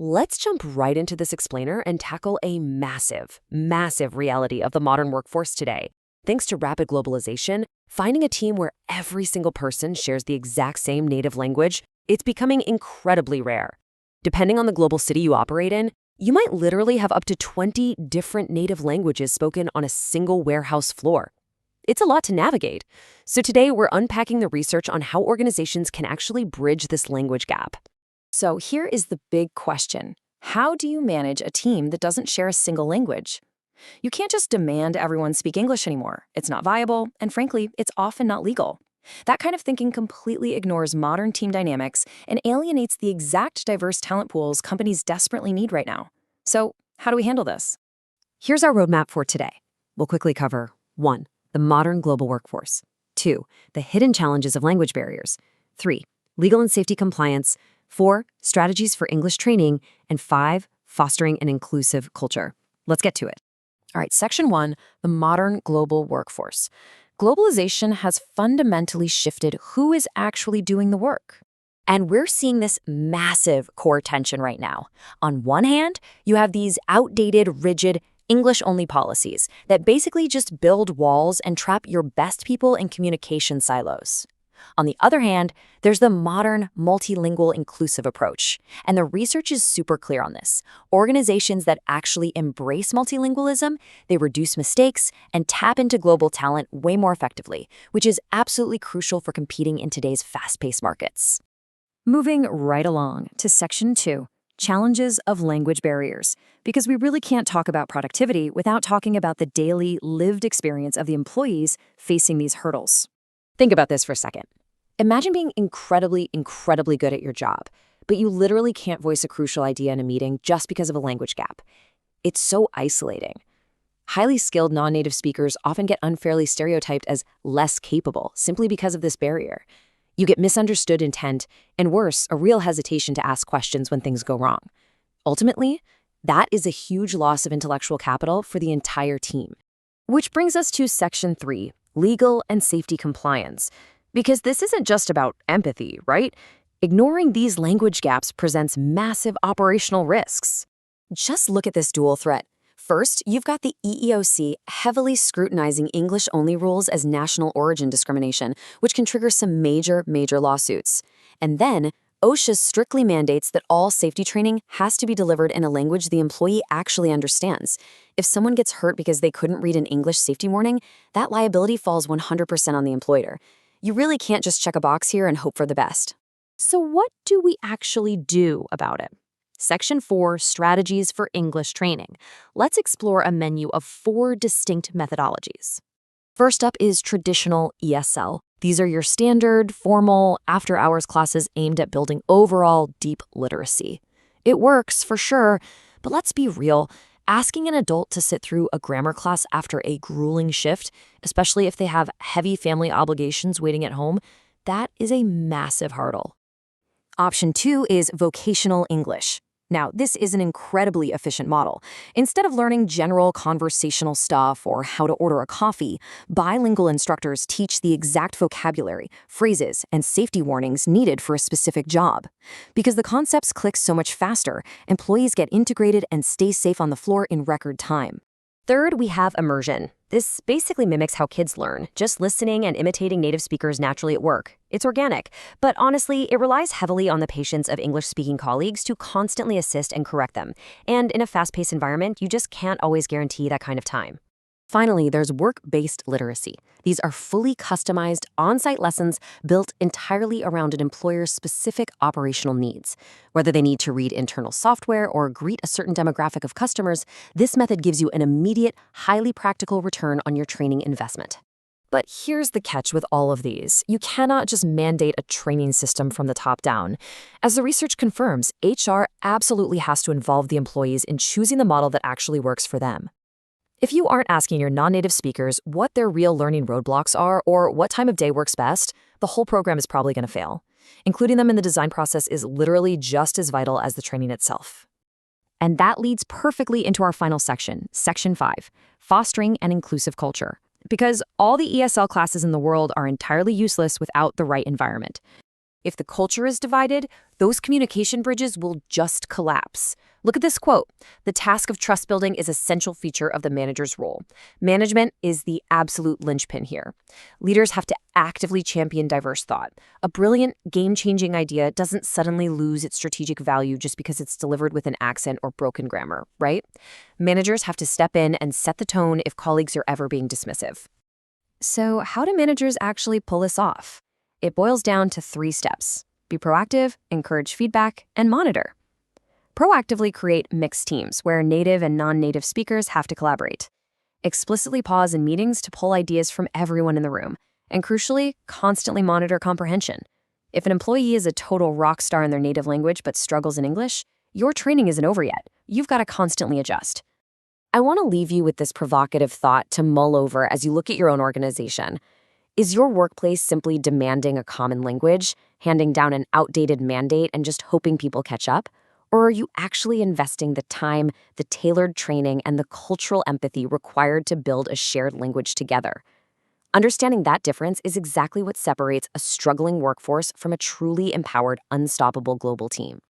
Let's jump right into this explainer and tackle a massive, massive reality of the modern workforce today. Thanks to rapid globalization, finding a team where every single person shares the exact same native language, it's becoming incredibly rare. Depending on the global city you operate in, you might literally have up to 20 different native languages spoken on a single warehouse floor. It's a lot to navigate. So today we're unpacking the research on how organizations can actually bridge this language gap. So here is the big question. How do you manage a team that doesn't share a single language? You can't just demand everyone speak English anymore. It's not viable, and frankly, it's often not legal. That kind of thinking completely ignores modern team dynamics and alienates the exact diverse talent pools companies desperately need right now. So how do we handle this? Here's our roadmap for today. We'll quickly cover 1. The modern global workforce. 2. The hidden challenges of language barriers. 3. Legal and safety compliance. 4. Strategies for English training. And 5. Fostering an inclusive culture. Let's get to it. All right, Section 1, the modern global workforce. Globalization has fundamentally shifted who is actually doing the work. And we're seeing this massive core tension right now. On one hand, you have these outdated, rigid, English-only policies that basically just build walls and trap your best people in communication silos. On the other hand, there's the modern, multilingual, inclusive approach. And the research is super clear on this. Organizations that actually embrace multilingualism, they reduce mistakes and tap into global talent way more effectively, which is absolutely crucial for competing in today's fast-paced markets. Moving right along to Section 2, challenges of language barriers, because we really can't talk about productivity without talking about the daily lived experience of the employees facing these hurdles. Think about this for a second. Imagine being incredibly, incredibly good at your job, but you literally can't voice a crucial idea in a meeting just because of a language gap. It's so isolating. Highly skilled non-native speakers often get unfairly stereotyped as less capable simply because of this barrier. You get misunderstood intent, and worse, a real hesitation to ask questions when things go wrong. Ultimately, that is a huge loss of intellectual capital for the entire team. Which brings us to Section 3, legal and safety compliance. Because this isn't just about empathy, right? Ignoring these language gaps presents massive operational risks. Just look at this dual threat. First, you've got the EEOC heavily scrutinizing English-only rules as national origin discrimination, which can trigger some major lawsuits. And then, OSHA strictly mandates that all safety training has to be delivered in a language the employee actually understands. If someone gets hurt because they couldn't read an English safety warning, that liability falls 100% on the employer. You really can't just check a box here and hope for the best. So what do we actually do about it? Section 4, Strategies for English Training. Let's explore a menu of 4 distinct methodologies. First up is traditional ESL. These are your standard, formal, after-hours classes aimed at building overall deep literacy. It works, for sure, but let's be real. Asking an adult to sit through a grammar class after a grueling shift, especially if they have heavy family obligations waiting at home, that is a massive hurdle. Option 2 is vocational English. Now, this is an incredibly efficient model. Instead of learning general conversational stuff or how to order a coffee, bilingual instructors teach the exact vocabulary, phrases, and safety warnings needed for a specific job. Because the concepts click so much faster, employees get integrated and stay safe on the floor in record time. Third, we have immersion. This basically mimics how kids learn, just listening and imitating native speakers naturally at work. It's organic, but honestly, it relies heavily on the patience of English-speaking colleagues to constantly assist and correct them. And in a fast-paced environment, you just can't always guarantee that kind of time. Finally, there's work-based literacy. These are fully customized, on-site lessons built entirely around an employer's specific operational needs. Whether they need to read internal software or greet a certain demographic of customers, this method gives you an immediate, highly practical return on your training investment. But here's the catch with all of these. You cannot just mandate a training system from the top down. As the research confirms, HR absolutely has to involve the employees in choosing the model that actually works for them. If you aren't asking your non-native speakers what their real learning roadblocks are or what time of day works best, the whole program is probably going to fail. Including them in the design process is literally just as vital as the training itself. And that leads perfectly into our final section, Section 5, Fostering an Inclusive Culture. Because all the ESL classes in the world are entirely useless without the right environment. If the culture is divided, those communication bridges will just collapse. Look at this quote. The task of trust building is a central feature of the manager's role. Management is the absolute linchpin here. Leaders have to actively champion diverse thought. A brilliant, game-changing idea doesn't suddenly lose its strategic value just because it's delivered with an accent or broken grammar, right? Managers have to step in and set the tone if colleagues are ever being dismissive. So, how do managers actually pull this off? It boils down to 3 steps. Be proactive, encourage feedback, and monitor. Proactively create mixed teams where native and non-native speakers have to collaborate. Explicitly pause in meetings to pull ideas from everyone in the room. And crucially, constantly monitor comprehension. If an employee is a total rock star in their native language but struggles in English, your training isn't over yet. You've got to constantly adjust. I want to leave you with this provocative thought to mull over as you look at your own organization. Is your workplace simply demanding a common language, handing down an outdated mandate, and just hoping people catch up? Or are you actually investing the time, the tailored training, and the cultural empathy required to build a shared language together? Understanding that difference is exactly what separates a struggling workforce from a truly empowered, unstoppable global team.